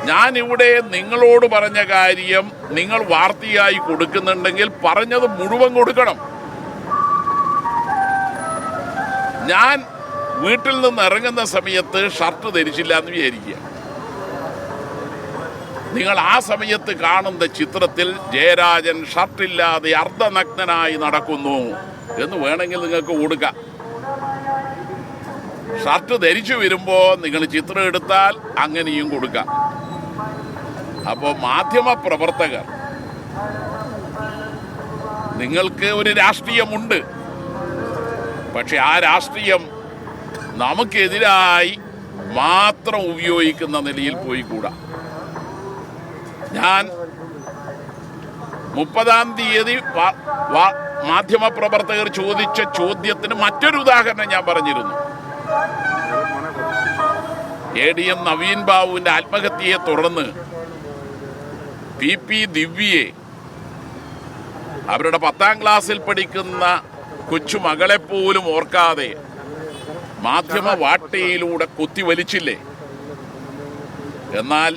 ഞാനിവിടെ നിങ്ങളോട് പറഞ്ഞ കാര്യം നിങ്ങൾ വാർത്തയായി കൊടുക്കുന്നുണ്ടെങ്കിൽ പറഞ്ഞത് മുഴുവൻ കൊടുക്കണം. ഞാൻ വീട്ടിൽ നിന്ന് ഇറങ്ങുന്ന സമയത്ത് ഷർട്ട് ധരിച്ചില്ല എന്ന് വിചാരിക്കുക. നിങ്ങൾ ആ സമയത്ത് കാണുന്ന ചിത്രത്തിൽ ജയരാജൻ ഷർട്ടില്ലാതെ അർദ്ധനഗ്നനായി നടക്കുന്നു എന്ന് വേണമെങ്കിൽ നിങ്ങൾക്ക് കൊടുക്കാം. ഷർട്ട് ധരിച്ചു വരുമ്പോൾ നിങ്ങൾ ചിത്രം എടുത്താൽ അങ്ങനെയും കൊടുക്കാം. അപ്പോൾ മാധ്യമ പ്രവർത്തകർ, നിങ്ങൾക്ക് ഒരു രാഷ്ട്രീയമുണ്ട്, പക്ഷെ ആ രാഷ്ട്രീയം നമുക്കെതിരായി മാത്രം ഉപയോഗിക്കുന്ന നിലയിൽ പോയിക്കൂടാ. ഞാൻ 30-ാം തീയതി മാധ്യമപ്രവർത്തകർ ചോദിച്ച ചോദ്യത്തിന് മറ്റൊരു ഉദാഹരണം ഞാൻ പറഞ്ഞിരുന്നു. ADM നവീൻ ബാബുവിൻ്റെ ആത്മഹത്യയെ തുടർന്ന് PP ദിവ്യയെ അവരുടെ 10ാം ക്ലാസ്സിൽ പഠിക്കുന്ന കൊച്ചുമകളെപ്പോലും ഓർക്കാതെ മാധ്യമ വാട്ടയിലൂടെ കുത്തിവലിച്ചില്ലേ? എന്നാൽ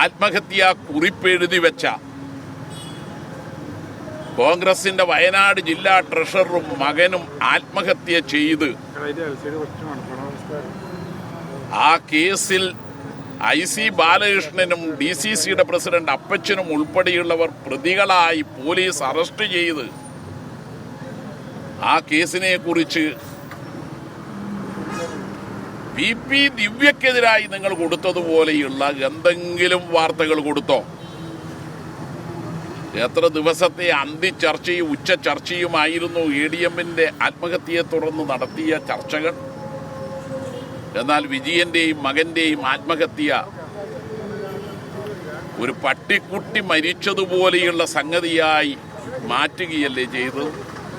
ആത്മഹത്യാ കുറിപ്പെഴുതി വെച്ച കോൺഗ്രസിന്റെ വയനാട് ജില്ലാ ട്രഷററും മകനും ആത്മഹത്യ ചെയ്ത് ആ കേസിൽ IC ബാലകൃഷ്ണനും DCCയുടെ പ്രസിഡന്റ് അപ്പച്ചനും ഉൾപ്പെടെയുള്ളവർ പ്രതികളായി പോലീസ് അറസ്റ്റ് ചെയ്ത് ആ കേസിനെ കുറിച്ച് PP ദിവ്യക്കെതിരായി നിങ്ങൾ കൊടുത്തതുപോലെയുള്ള എന്തെങ്കിലും വാർത്തകൾ കൊടുത്തോ? എത്ര ദിവസത്തെ അന്തിച്ചർച്ചയും ഉച്ച ചർച്ചയുമായിരുന്നു ADMന്റെ ആത്മഹത്യയെ തുടർന്ന് നടത്തിയ ചർച്ചകൾ. എന്നാൽ വിജയന്റെയും മകന്റെയും ആത്മഹത്യ ഒരു പട്ടിക്കുട്ടി മരിച്ചതുപോലെയുള്ള സംഗതിയായി മാറ്റുകയല്ലേ ചെയ്തത്?